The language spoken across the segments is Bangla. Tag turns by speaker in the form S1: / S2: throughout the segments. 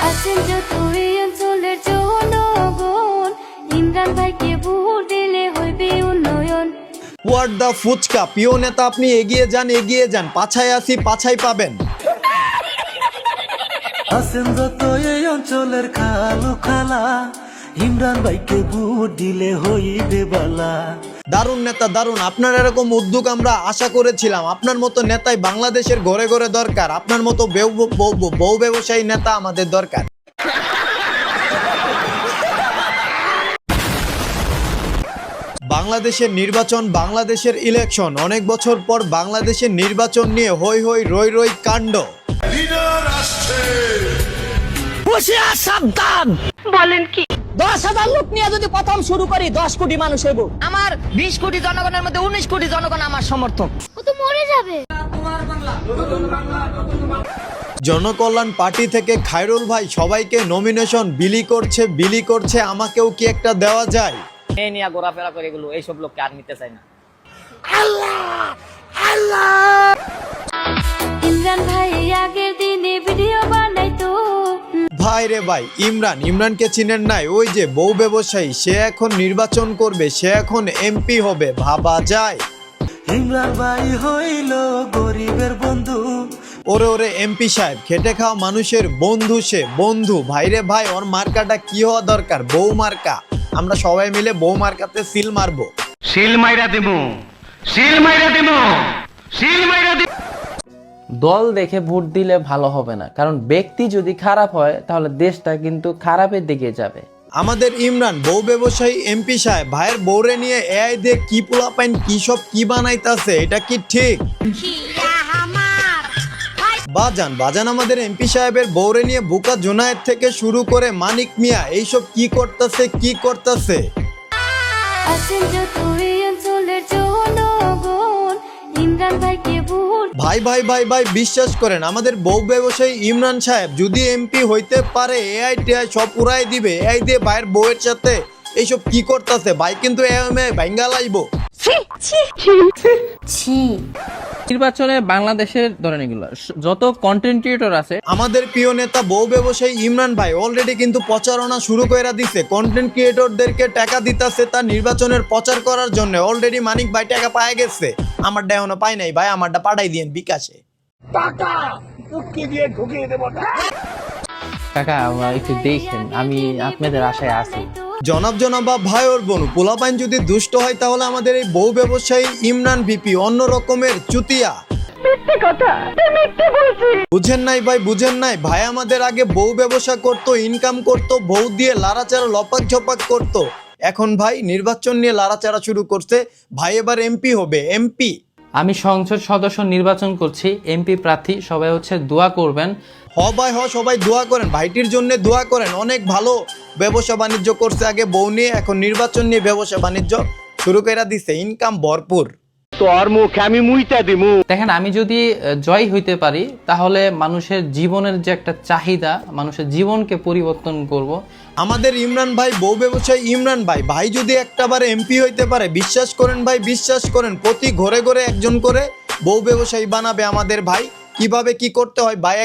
S1: আছেন যত এই অঞ্চলের জনগণ, ইমরান ভাইকে ভোট দিলে হইবে উন্নয়ন।
S2: হোয়াট দা ফুচকা, প্রিয় নেতা আপনি এগিয়ে যান, পাছায় আসি পাছায় পাবেন।
S3: আছেন যত এই অঞ্চলের খালু খালা, ইমরান ভাইকে ভোট দিলে হইবে বালা।
S2: দারুণ নেতা দারুণ, আপনার এরকম উদ্যোগ আমরা আশা করেছিলাম। আপনার মতো নেতাই বাংলাদেশের ঘরে ঘরে দরকার, আপনার মতো বউ ব্যবসায়ী নেতা আমাদের দরকার। বাংলাদেশের নির্বাচন, বাংলাদেশের ইলেকশন, অনেক বছর পর বাংলাদেশের নির্বাচন নিয়ে হই হই রই রই কাণ্ড।
S4: সাবধান,
S5: বলেন কি?
S4: 10,000 লোক নিয়ে যদি প্রথম শুরু করি 10 কোটি মানুষ হইব। আমার 20 কোটি জনগণের মধ্যে 19 কোটি জনগণ আমার সমর্থক।
S1: ও তো মরে যাবে।
S2: জনকল্যাণ পার্টি থেকে খায়রুল ভাই সবাইকে নমিনেশন বিলি করছে, আমাকেও কি একটা দেওয়া যায়?
S4: এই নিয়ে ঘোরাফেরা করে এগুলো, এইসব লোককে আর নিতে চাই না।
S1: ইমরান ভাই আগের দিনে ভিডিও বানাইতো।
S2: ভাই রে ভাই, ইমরানকে চিনেন নাই? ওই যে বউ ব্যবসায়ী, সে এখন নির্বাচন করবে, সে এখন এমপি হবে, ভাবা যায়?
S3: ইমরান ভাই হইল গরিবের বন্ধু।
S2: ওরে এমপি সাহেব, খেটে খাওয়া মানুষের বন্ধু, সে বন্ধু। ভাই রে ভাই, ওর মার্কাটা কি হওয়া দরকার? বউ মার্কা। আমরা সবাই মিলে বউ মার্কাতে সিল মারবো।
S6: দল দেখে ভোট দিলে ভালো হবে না, কারণ ব্যক্তি যদি খারাপ হয় তাহলে দেশটা কিন্তু খারাপের দিকে যাবে।
S2: আমাদের ইমরান বউ ব্যবসায়ী এমপি সাহেব ভাইয়ের বউরে নিয়ে এআই দিয়ে কি পোলাপাইন কি সব কি বানাইতাছে, এটা কি ঠিক? বাজান আমাদের এমপি সাহেবের বউরে নিয়ে বুকা জুনায়েদ থেকে শুরু করে মানিক মিয়া এইসব কি করতেছে?
S1: আছেন যত এই অঞ্চলের জনগণ, ইমরান ভাইকে ভোট।
S2: ভাই বিশ্বাস করেন, আমাদের বউ ব্যবসায়ী ইমরান সাহেব যদি এমপি হইতে পারে, এআই টিআই সব উড়াই দিবে। এআই দিয়ে ভাইয়ের বউয়ের সাথে এইসব কি করতেছে? ভাই কিন্তু ভাঙ্গা লাইবো।
S6: নির্বাচনে বাংলাদেশের ধরেন এগুলো যত কন্টেন্ট ক্রিয়েটর আছে,
S2: আমাদের প্রিয় নেতা বউ ব্যবসায়ী ইমরান ভাই অলরেডি কিন্তু প্রচারণা শুরু করে দিছে। কন্টেন্ট ক্রিয়েটরদেরকে টাকা দিতেছে তার নির্বাচনের প্রচার করার জন্য। অলরেডি মানিক ভাই টাকা পায় গেছে, আমারটা এখনো পাই নাই। ভাই আমারটা পাঠাই দিয়েন বিকাশে।
S6: কাকা একটু দেখেন, আমি আপনাদের আশায় আছি।
S2: জনাব ভাই ওর বোন পোলাপাইন যদি দুষ্ট হয় তাহলে আমাদের এই বউ ব্যবসায়ী ইমরান ভিপি অন্য রকমের চুতিয়া। বুঝেন নাই ভাই আমাদের আগে বউ ব্যবসা করতো, ইনকাম করতো, বউ দিয়ে লাড়াচাড়া লপাক ঝপাক করতো। এখন ভাই নির্বাচন নিয়ে লাড়াচাড়া শুরু করছে। ভাই এবার এমপি হবে, এমপি।
S6: আমি সংসদ সদস্য নির্বাচন করছি, এমপি প্রার্থী, সবাই দোয়া করবেন।
S2: ভাই সবাই দোয়া করেন, ভাইটির জন্য দোয়া করেন। অনেক ভালো ব্যবসা বাণিজ্য করছে আগে বউ নিয়ে, এখন নির্বাচন নিয়ে ব্যবসা বাণিজ্য শুরু করে দিছে, ইনকাম ভরপুর।
S6: দেখেন, আমি যদি জয় হইতে পারি তাহলে মানুষের জীবনের যে একটা চাহিদা, মানুষের জীবনকে পরিবর্তন করব।
S2: আমাদের ইমরান ভাই বউ ব্যবসায়ী ইমরান ভাই যদি একটাবার এমপি হইতে পারে, বিশ্বাস করেন ভাই, বিশ্বাস করেন, প্রতি ঘরে ঘরে একজন করে বউ ব্যবসায়ী বানাবে আমাদের ভাই। কিভাবে কি করতে হয় ভাই,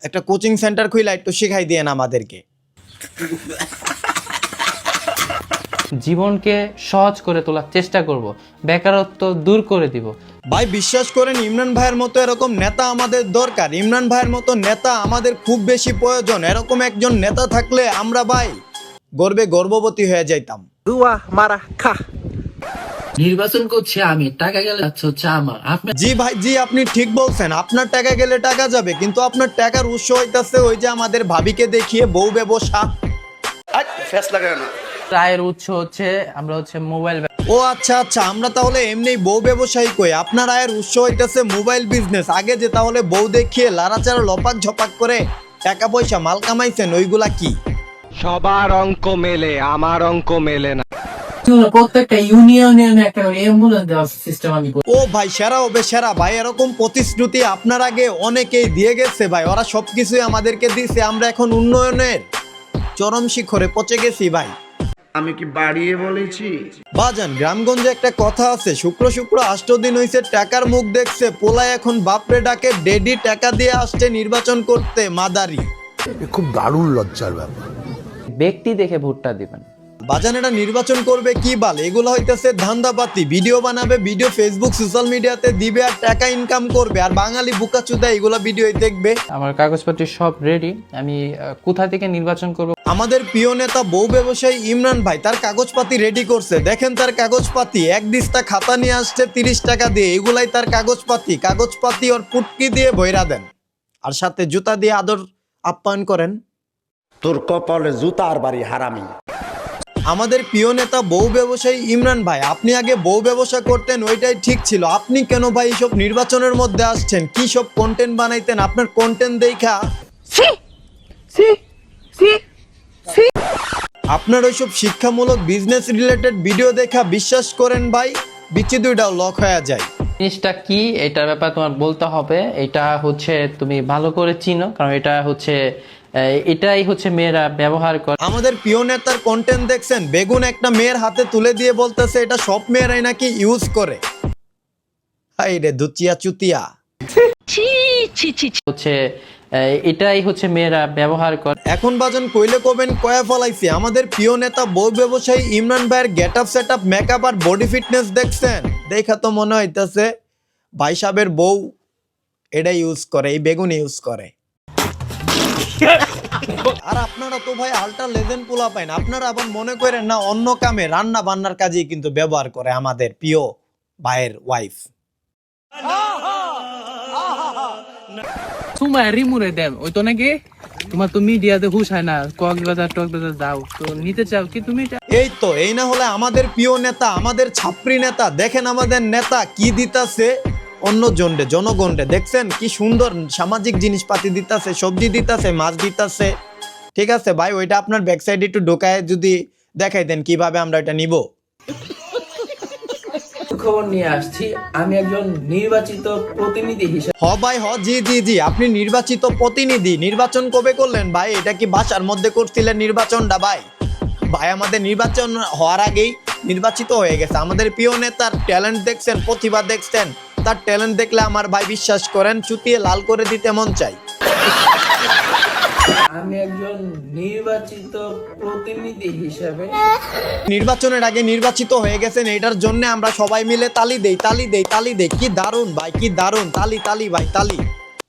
S2: একটা কোচিং সেন্টার খুইলা একটু শেখাই দিয়েন আমাদেরকে।
S6: জীবনকে সহজ করে তোলার চেষ্টা করব, বেকারত্ব দূর করে দিব।
S2: ভাই বিশ্বাস করেন, ইমরান ভাইয়ের মতো এরকম নেতা আমাদের দরকার। ইমরান ভাইয়ের মতো নেতা আমাদের খুব বেশি প্রয়োজন। এরকম একজন নেতা থাকলে আমরা ভাই গর্ভবতী হয়ে যাইতাম।
S7: নির্বাচন করছি আমি, টাকা গেলে হচ্ছে আমার।
S2: জি ভাই, জি আপনি ঠিক বলছেন, আপনার টাকা গেলে টাকা যাবে, কিন্তু আপনার টাকার উৎস হইতাছে ওই যে আমাদের ভাবিকে দেখিয়ে বউ ব্যবসা।
S6: আয়ের উৎস আমরা মোবাইল।
S2: ও আচ্ছা, আমরা তাহলে এমনি বউ ব্যবসায়ী কই, আপনার আয়ের উৎস হইতেছে মোবাইল বিজনেস। আগে যে তাহলে বউ দেখিয়ে লাড়াচাড়া লপাক ঝপাক করে টাকা পয়সা মাল কামাইছেন, ওইগুলা কি?
S8: সবার অঙ্ক মেলে, আমার অঙ্ক মেলে না।
S7: প্রত্যেকটা ইউনিয়নে একটা অ্যাম্বুলেন্স দেওয়ার সিস্টেম আমি করি।
S2: ও ভাই সেরা হবে, সেরা ভাই। এরকম প্রতিশ্রুতি আপনার আগে অনেকেই দিয়ে গেছে ভাই, ওরা সবকিছুই আমাদেরকে দিছে। আমরা এখন উন্নয়নের চরম শিখরে পৌঁছে গেছি ভাই।
S9: আমি কি বাড়িয়ে বলেছি?
S2: বাজান, গ্রামগঞ্জে একটা কথা আছে, শুক্র 8 দিন হইছে টাকার মুখ দেখছে। পোলায় এখন বাপরে ডাকে ডেডি, টাকা দিয়ে আসছে নির্বাচন করতে মাদারি।
S5: খুব দারুণ লজ্জার ব্যাপার।
S6: ব্যক্তি দেখে ভোটটা দিবেন।
S2: বাজান এটা নির্বাচন করবে কি বাল, এগুলো হইতেছে ধান্দাপাতি। ভিডিও বানাবে, ভিডিও ফেসবুক সোশ্যাল মিডিয়াতে দিবে আর টাকা ইনকাম করবে, আর বাঙালি বুকাচুদা এগুলো ভিডিও দেখবে।
S6: আমার কাগজপত্র সব রেডি, আমি কোথা থেকে নির্বাচন করব।
S2: আমাদের প্রিয় নেতা বউ ব্যবসায়ী ইমরান ভাই তার কাগজপাতি রেডি করছে, দেখেন তার কাগজপাতি। এক দিস্তা খাতা নিয়ে আসছে 30 টাকা দিয়ে, এগুলাই তার কাগজপাতি ওর পুটকি দিয়ে ভৈরা দেন, আর সাথে জুতা দিয়ে আদর আপ্যায়ন করেন।
S9: তোর কপালে জুতার বাড়ি হারামি।
S2: আমাদের প্রিয় নেতা বউ ব্যবসায়ী ইমরান ভাই, আপনি আগে বউ ব্যবসা করতেন, ওইটাই ঠিক ছিল। আপনি কেন ভাই এইসব নির্বাচনের মধ্যে আসছেন? কি সব কন্টেন্ট বানাইতেন? আপনার কন্টেন্ট দেখা আপনার ওইসব শিক্ষামূলক বিজনেস রিলেটেড ভিডিও দেখা বিশ্বাস করেন ভাই, বিচি দুইটাও লক হয়ে যায়।
S6: জিনিসটা কি এটার ব্যাপারে তোমার বলতে হবে। এটা হচ্ছে তুমি ভালো করে চিনো, কারণ এটাই হচ্ছে মেয়েরা ব্যবহার করে।
S2: আমাদের প্রিয় নেতার কন্টেন্ট দেখছেন, বেগুন একটা মেয়ের হাতে তুলে দিয়ে বলতেছে এটা সব মেয়েরাই নাকি ইউজ করে। হাই রে দুচিয়া চুতিয়া।
S6: হচ্ছে এটাই হচ্ছে মেয়েরা ব্যবহার করে।
S2: এখন বাজন কইলে কবেন কয়া ফলাইছে। আমাদের প্রিয় নেতা বউ ব্যবসায়ী ইমরান ভাইয়ের get up set up makeup আর বডি ফিটনেস দেখছেন, দেখা তো মনে হইতেছে ভাই সাহেবের বউ এটা ইউজ করে, এই বেগুন ইউজ করে। আর আপনারা তো ভাই আল্ট্রা লেজেন্ড পোলা পাইন, আপনারা আবার মনে করেন না অন্য কামে রান্না বান্নার কাজেই কিন্তু ব্যবহার করে আমাদের প্রিয় ভাইয়ের ওয়াইফ।
S7: তোমার রিমুরে দেন ওই তো নাকি তোমার তো মিডিয়াতে হুশ হয় না, কক্সবাজার যাও তো নিতে চাও কি তুমি?
S2: এই তো, এই না হলে আমাদের প্রিয় নেতা, আমাদের ছাত্রী নেতা। দেখেন আমাদের নেতা কি দিতাছে অন্য জনগণে, দেখছেন কি সুন্দর সামাজিক জিনিসপাতি দিতাছে, সবজি দিতাছে, মাছ দিতাছে। ঠিক আছে ভাই, ওইটা আপনার ব্যাক সাইডে একটু ঢোকায় যদি দেখাই দেন কিভাবে আমরা এটা নিব।
S7: খবর নিয়ে আসছি, আমি একজন নির্বাচিত প্রতিনিধি হিসেবে।
S2: হ ভাই হ, জি জি জি, আপনি নির্বাচিত প্রতিনিধি। নির্বাচন কবে করলেন ভাই? এটা কি বাসার মধ্যে করছিলেন নির্বাচনটা ভাই? ভাই আমাদের নির্বাচন হওয়ার আগেই নির্বাচিত হয়ে গেছে। আমাদের প্রিয় নেতার ট্যালেন্ট দেখছেন, প্রতিভা দেখছেন, তার ট্যালেন্ট দেখলে আমার ভাই বিশ্বাস করেন চুটিয়ে লাল করে দিতে মন চাই।
S7: আমি একজন নির্বাচিত প্রতিনিধি হিসেবে।
S2: নির্বাচনের আগে নির্বাচিত হয়ে গেছেন, এটার জন্য আমরা সবাই মিলে তালি দেই, তালি দেই, তালি দেই। কি দারুণ ভাই, কি দারুণ, তালি তালি ভাই তালি।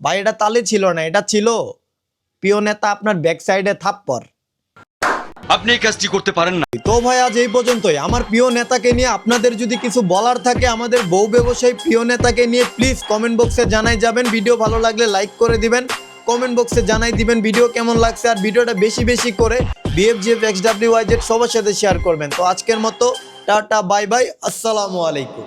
S2: ভাই এটা তালি ছিল না, এটা ছিল প্রিয় নেতা আপনার ব্যাক সাইডে থাপ্পড়।
S8: আপনি এই কাজটি করতে পারেন না।
S2: তো ভাই আজ এই পর্যন্তই। আমার প্রিয় নেতাকে নিয়ে আপনাদের যদি কিছু বলার থাকে, আমাদের বউ ব্যবসায়ী প্রিয় নেতাকে নিয়ে প্লিজ কমেন্ট বক্সে জানাই যাবেন। ভিডিও ভালো লাগলে লাইক করে দিবেন, কমেন্ট বক্সে জানাই দিবেন ভিডিও কেমন লাগছে, আর ভিডিওটা বেশি বেশি করে BFGF XWYZ সবার সাথে শেয়ার করবেন। তো আজকের মতো টাটা বাই বাই, আসসালামু আলাইকুম।